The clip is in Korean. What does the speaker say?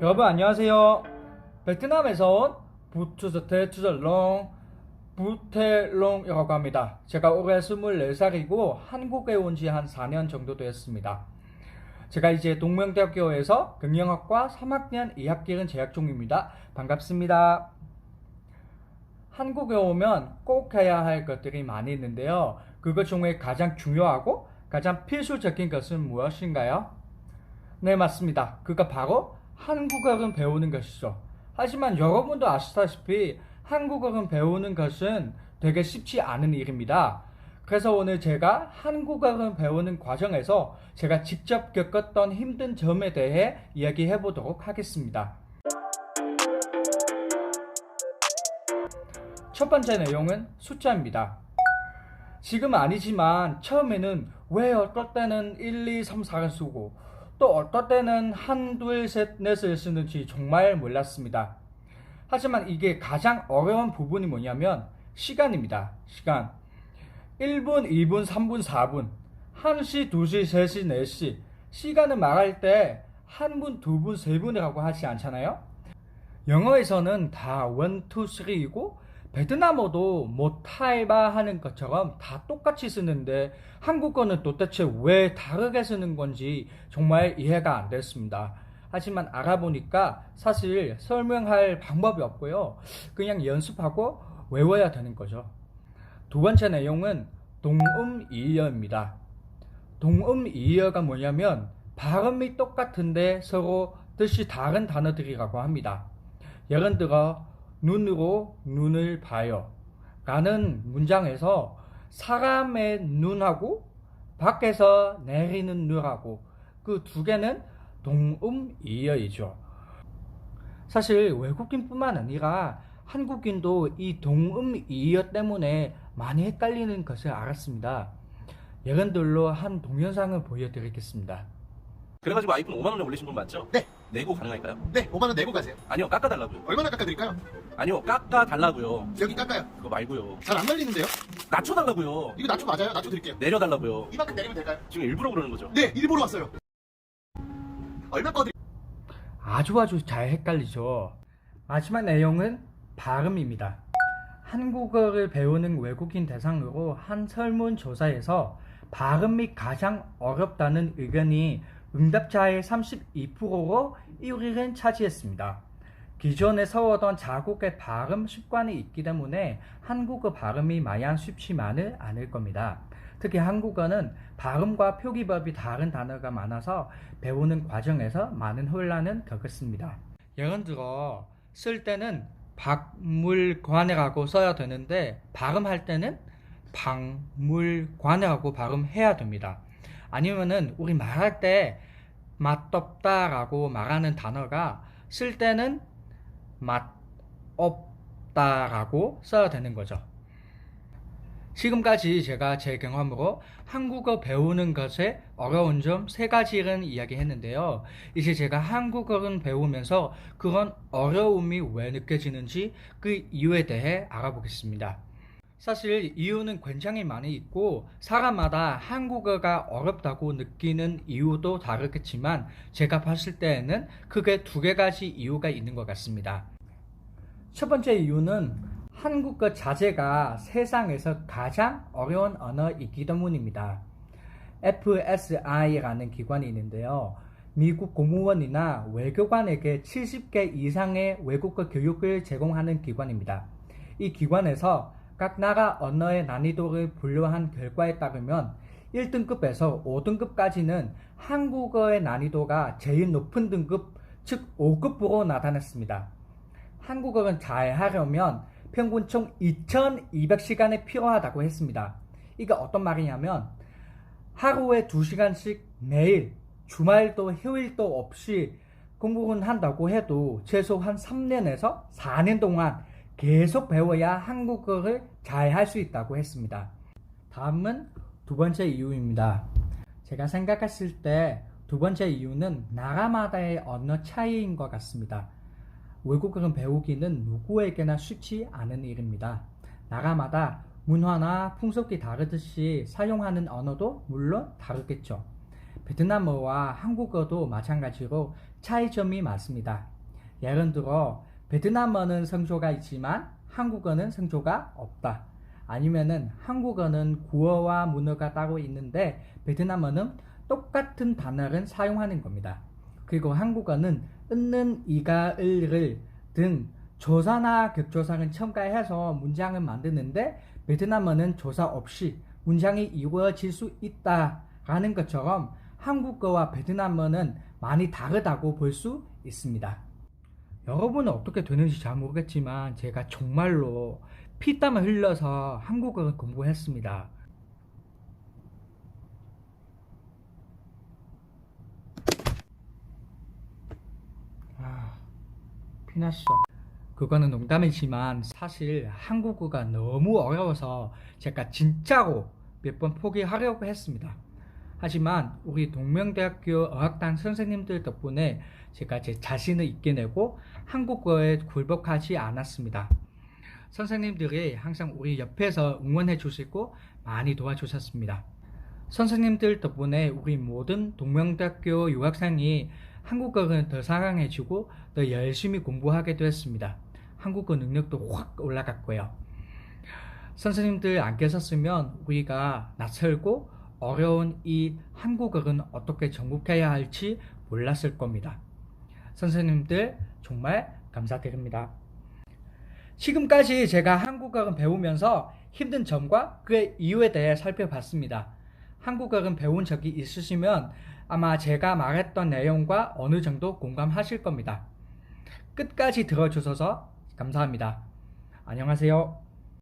여러분 안녕하세요. 베트남에서 온 부투저테 투저롱 부테롱이라고 합니다. 제가 올해 24살이고 한국에 온 지 한 4년 정도 되었습니다. 제가 이제 동명대학교에서 경영학과 3학년 2학기를 재학 중입니다. 반갑습니다. 한국에 오면 꼭 해야 할 것들이 많이 있는데요. 그것 중에 가장 중요하고 가장 필수적인 것은 무엇인가요? 네, 맞습니다. 그가 바로 한국어를 배우는 것이죠. 하지만 여러분도 아시다시피 한국어를 배우는 것은 되게 쉽지 않은 일입니다. 그래서 오늘 제가 한국어를 배우는 과정에서 제가 직접 겪었던 힘든 점에 대해 이야기해 보도록 하겠습니다. 첫 번째 내용은 숫자입니다. 지금 아니지만 처음에는 왜 어떨 때는 1, 2, 3, 4를 쓰고 또 어떨 때는 1, 2, 셋, 넷을 쓰는지 정말 몰랐습니다. 하지만 이게 가장 어려운 부분이 뭐냐면 시간입니다. 시간. 1분, 2분, 3분, 4분, 1시, 2시, 3시, 4시. 시간을 말할 때 1분, 2분, 3분이라고 하지 않잖아요? 영어에서는 다 1, 2, 3이고 베트남어도 뭐 타이바 하는 것처럼 다 똑같이 쓰는데 한국어는 도대체 왜 다르게 쓰는 건지 정말 이해가 안 됐습니다. 하지만 알아보니까 사실 설명할 방법이 없고요. 그냥 연습하고 외워야 되는 거죠. 두 번째 내용은 동음이어입니다. 동음이어가 뭐냐면 발음이 똑같은데 서로 뜻이 다른 단어들이라고 합니다. 예를 들어 눈으로 눈을 봐요 라는 문장에서 사람의 눈하고 밖에서 내리는 눈하고 그 두 개는 동음이어이죠. 사실 외국인뿐만 아니라 한국인도 이 동음이어 때문에 많이 헷갈리는 것을 알았습니다. 예를 들어 한 동영상을 보여드리겠습니다. 그래가지고 아이폰 5만 원에 올리신 분 맞죠? 네. 내고 가능할까요? 네, 5만 원 내고 가세요. 아니요, 깎아달라고요. 얼마나 깎아드릴까요? 아니요, 깎아달라고요. 여기 깎아요. 그거 말고요. 잘 안 말리는데요? 낮춰달라고요. 이거 낮춰 맞아요? 낮춰 드릴게요. 내려달라고요. 이만큼 내리면 될까요? 지금 일부러 그러는 거죠? 네, 일보러 왔어요. 얼마 꺼드릴까요? 아주 잘 헷갈리죠. 마지막 내용은 발음입니다. 한국어를 배우는 외국인 대상으로 한 설문조사에서 발음이 가장 어렵다는 의견이 응답자의 32%로 1위를 차지했습니다. 기존에 써오던 자국의 발음 습관이 있기 때문에 한국어 발음이 마냥 쉽지만은 않을 겁니다. 특히 한국어는 발음과 표기법이 다른 단어가 많아서 배우는 과정에서 많은 혼란을 겪었습니다. 예를 들어 쓸 때는 박물관이라고 써야 되는데 발음할 때는 박물관이라고 발음해야 됩니다. 아니면은 우리 말할 때 맛없다라고 말하는 단어가 쓸 때는 맛없다라고 써야 되는 거죠. 지금까지 제가 제 경험으로 한국어 배우는 것의 어려운 점 3가지를 이야기했는데요. 이제 제가 한국어를 배우면서 그런 어려움이 왜 느껴지는지 그 이유에 대해 알아보겠습니다. 사실 이유는 굉장히 많이 있고 사람마다 한국어가 어렵다고 느끼는 이유도 다르겠지만 제가 봤을 때에는 크게 2가지 이유가 있는 것 같습니다. 첫 번째 이유는 한국어 자체가 세상에서 가장 어려운 언어이기 때문입니다. FSI라는 기관이 있는데요. 미국 공무원이나 외교관에게 70개 이상의 외국어 교육을 제공하는 기관입니다. 이 기관에서 각 나라 언어의 난이도를 분류한 결과에 따르면 1등급에서 5등급까지는 한국어의 난이도가 제일 높은 등급, 즉 5급으로 나타났습니다. 한국어를 잘 하려면 평균 총 2200시간이 필요하다고 했습니다. 이게 어떤 말이냐면 하루에 2시간씩 매일 주말도 휴일도 없이 공부를 한다고 해도 최소한 3년에서 4년 동안 계속 배워야 한국어를 잘 할 수 있다고 했습니다. 다음은 2번째 이유입니다. 제가 생각했을 때 2번째 이유는 나라마다의 언어 차이인 것 같습니다. 외국어를 배우기는 누구에게나 쉽지 않은 일입니다. 나라마다 문화나 풍속이 다르듯이 사용하는 언어도 물론 다르겠죠. 베트남어와 한국어도 마찬가지로 차이점이 많습니다. 예를 들어 베트남어는 성조가 있지만 한국어는 성조가 없다. 아니면은 한국어는 구어와 문어가 따로 있는데 베트남어는 똑같은 단어를 사용하는 겁니다. 그리고 한국어는 은는, 이가, 을을 등 조사나 격조사를 첨가해서 문장을 만드는데 베트남어는 조사 없이 문장이 이루어질 수 있다라는 것처럼 한국어와 베트남어는 많이 다르다고 볼 수 있습니다. 여러분은 어떻게 되는지 잘 모르겠지만 제가 정말로 피땀을 흘려서 한국어를 공부했습니다. 피났어. 그거는 농담이지만 사실 한국어가 너무 어려워서 제가 진짜로 몇 번 포기하려고 했습니다. 하지만 우리 동명대학교 어학당 선생님들 덕분에 제가 제 자신을 이겨내고 한국어에 굴복하지 않았습니다. 선생님들이 항상 우리 옆에서 응원해 주시고 많이 도와주셨습니다. 선생님들 덕분에 우리 모든 동명대학교 유학생이 한국어를 더 사랑해주고 더 열심히 공부하게 되었습니다. 한국어 능력도 확 올라갔고요. 선생님들 안 계셨으면 우리가 낯설고 어려운 이 한국어는 어떻게 정복해야 할지 몰랐을 겁니다. 선생님들 정말 감사드립니다. 지금까지 제가 한국어를 배우면서 힘든 점과 그 이유에 대해 살펴봤습니다. 한국어를 배운 적이 있으시면 아마 제가 말했던 내용과 어느 정도 공감하실 겁니다. 끝까지 들어주셔서 감사합니다. 안녕하세요.